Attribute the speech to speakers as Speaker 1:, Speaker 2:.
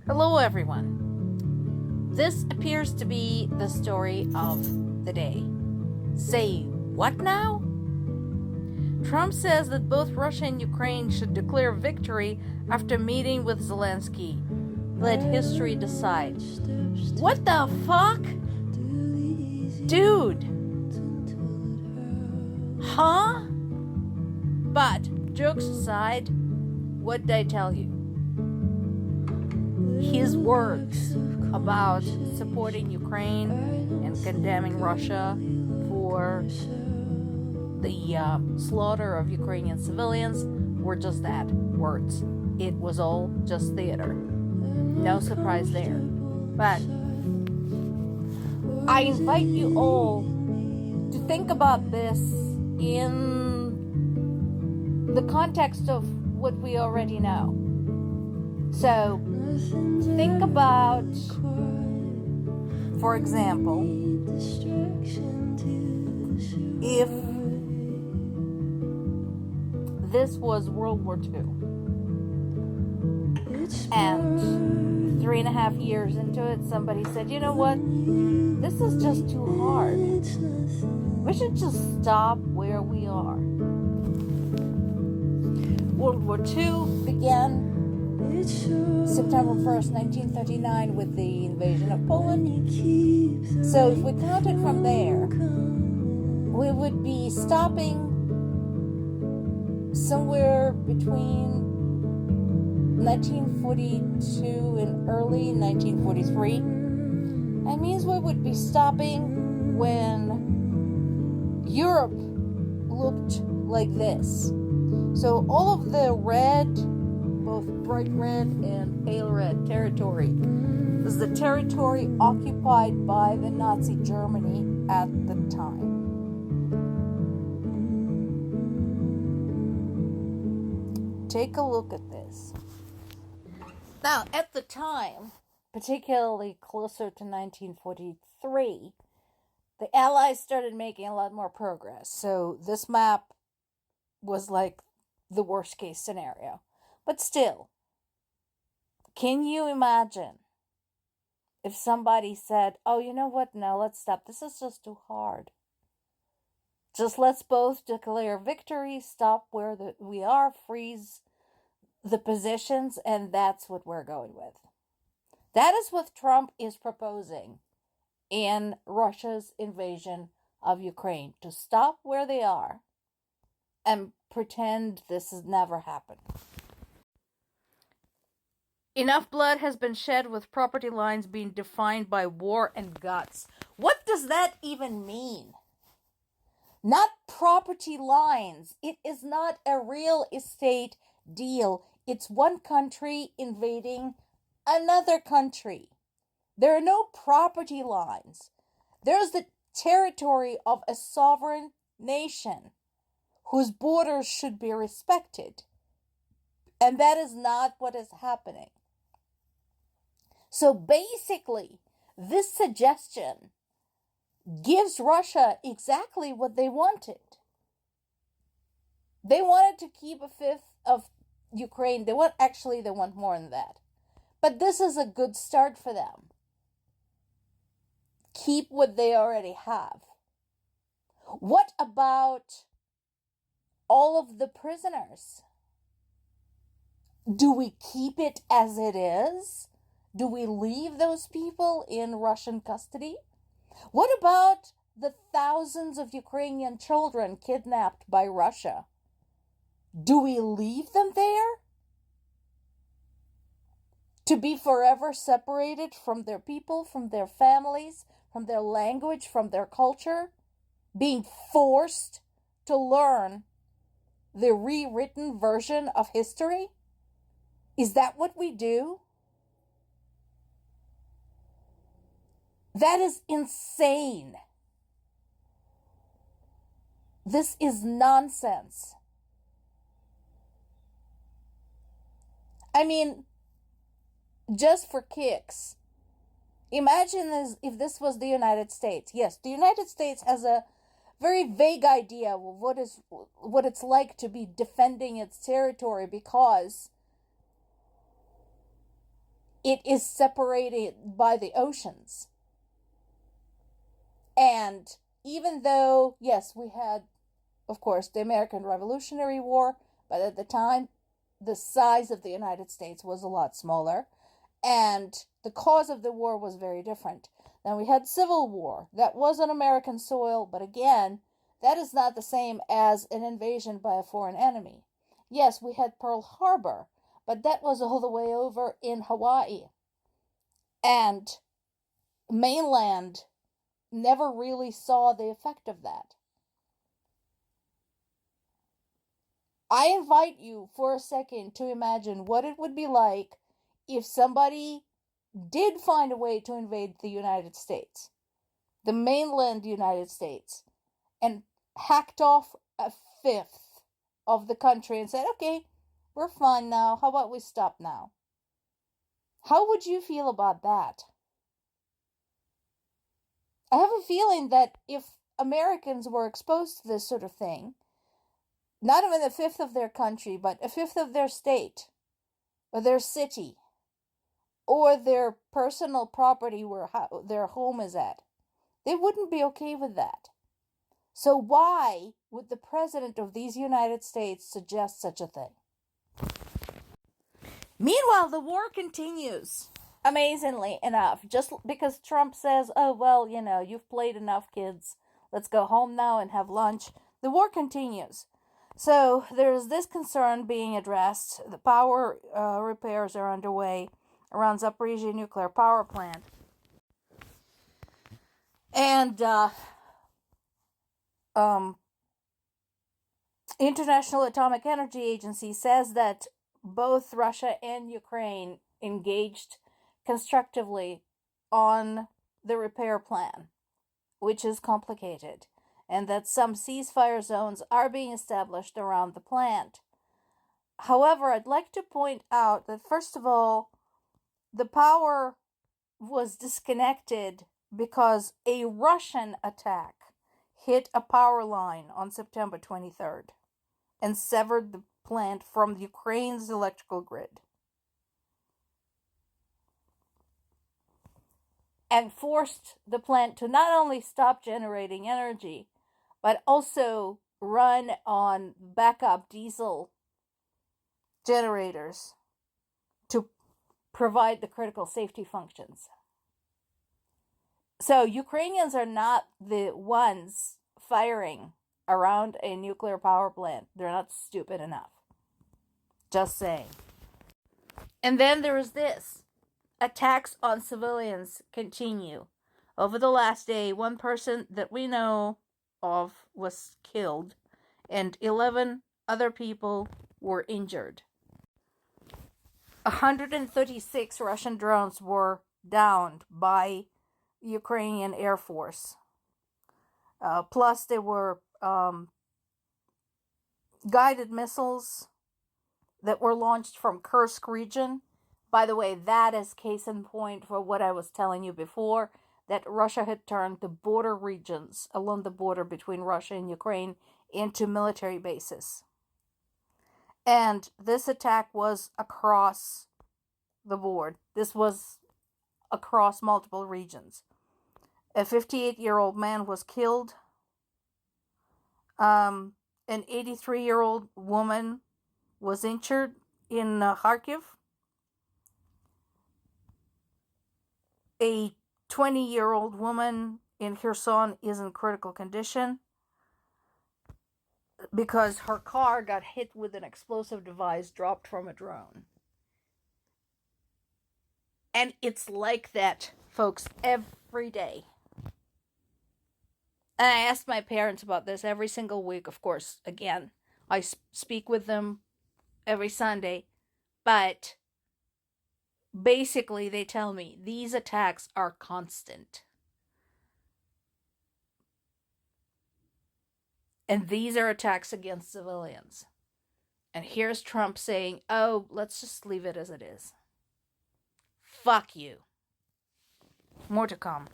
Speaker 1: Hello, everyone. This appears to be the story of the day. Say what now? Trump says that both Russia and Ukraine should declare victory after meeting with Zelensky. Let history decide. What the fuck? Dude. Huh? But, jokes aside, what did I tell you? His words about supporting Ukraine and condemning Russia for the slaughter of Ukrainian civilians were just that, words. It was all just theater. No surprise there. But I invite you all to think about this in the context of what we already know. So, think about, for example, if this was World War II, and 3.5 years into it, somebody said, you know what, this is just too hard. We should just stop where we are. World War II began September 1st, 1939, with the invasion of Poland. So if we counted from there, we would be stopping somewhere between 1942 and early 1943. That means we would be stopping when Europe looked like this. So all of the red, both bright red and pale red territory, is the territory occupied by the Nazi Germany at the time. Take a look at this. Now, at the time, particularly closer to 1943, the Allies started making a lot more progress. So this map was like the worst case scenario. But still, can you imagine if somebody said, oh, you know what, no, let's stop. This is just too hard. Just let's both declare victory, stop where we are, freeze the positions, and that's what we're going with. That is what Trump is proposing in Russia's invasion of Ukraine, to stop where they are and pretend this has never happened. Enough blood has been shed with property lines being defined by war and guts. What does that even mean? Not property lines. It is not a real estate deal. It's one country invading another country. There are no property lines. There's the territory of a sovereign nation whose borders should be respected. And that is not what is happening. So basically, this suggestion gives Russia exactly what they wanted. They wanted to keep a fifth of Ukraine. They want more than that. But this is a good start for them. Keep what they already have. What about all of the prisoners? Do we keep it as it is? Do we leave those people in Russian custody? What about the thousands of Ukrainian children kidnapped by Russia? Do we leave them there to be forever separated from their people, from their families, from their language, from their culture, being forced to learn the rewritten version of history? Is that what we do? That is insane. This is nonsense. I mean, just for kicks, imagine if this was the United States. Yes, the United States has a very vague idea of what it's like to be defending its territory, because it is separated by the oceans. And even though, yes, we had, of course, the American Revolutionary War, but at the time, the size of the United States was a lot smaller, and the cause of the war was very different. Then we had Civil War. That was on American soil, but again, that is not the same as an invasion by a foreign enemy. Yes, we had Pearl Harbor, but that was all the way over in Hawaii. And mainland never really saw the effect of that. I invite you for a second to imagine what it would be like if somebody did find a way to invade the United States, the mainland United States, and hacked off a fifth of the country and said, okay, we're fine now. How about we stop now? How would you feel about that? I have a feeling that if Americans were exposed to this sort of thing, not even a fifth of their country, but a fifth of their state, or their city, or their personal property where their home is at, they wouldn't be okay with that. So why would the president of these United States suggest such a thing? Meanwhile, the war continues. Amazingly enough, just because Trump says, oh, well, you've played enough, kids. Let's go home now and have lunch. The war continues. So there's this concern being addressed. The power repairs are underway around Zaporizhzhya nuclear power plant. And International Atomic Energy Agency says that both Russia and Ukraine engaged constructively on the repair plan, which is complicated, and that some ceasefire zones are being established around the plant. However, I'd like to point out that, first of all, the power was disconnected because a Russian attack hit a power line on September 23rd and severed the plant from Ukraine's electrical grid, and forced the plant to not only stop generating energy, but also run on backup diesel generators to provide the critical safety functions. So Ukrainians are not the ones firing around a nuclear power plant. They're not stupid enough. Just saying. And then there is this. Attacks on civilians continue. Over the last day, one person that we know of was killed, and 11 other people were injured. 136 Russian drones were downed by Ukrainian Air Force. Plus, there were guided missiles that were launched from Kursk region. By the way, that is case in point for what I was telling you before, that Russia had turned the border regions along the border between Russia and Ukraine into military bases. And this attack was across the board. This was across multiple regions. A 58-year-old man was killed. An 83-year-old woman was injured in Kharkiv. A 20-year-old woman in Kherson is in critical condition because her car got hit with an explosive device dropped from a drone. And it's like that, folks, every day. And I asked my parents about this every single week. Of course, again, I speak with them every Sunday. But basically, they tell me these attacks are constant. And these are attacks against civilians. And here's Trump saying, oh, let's just leave it as it is. Fuck you. More to come.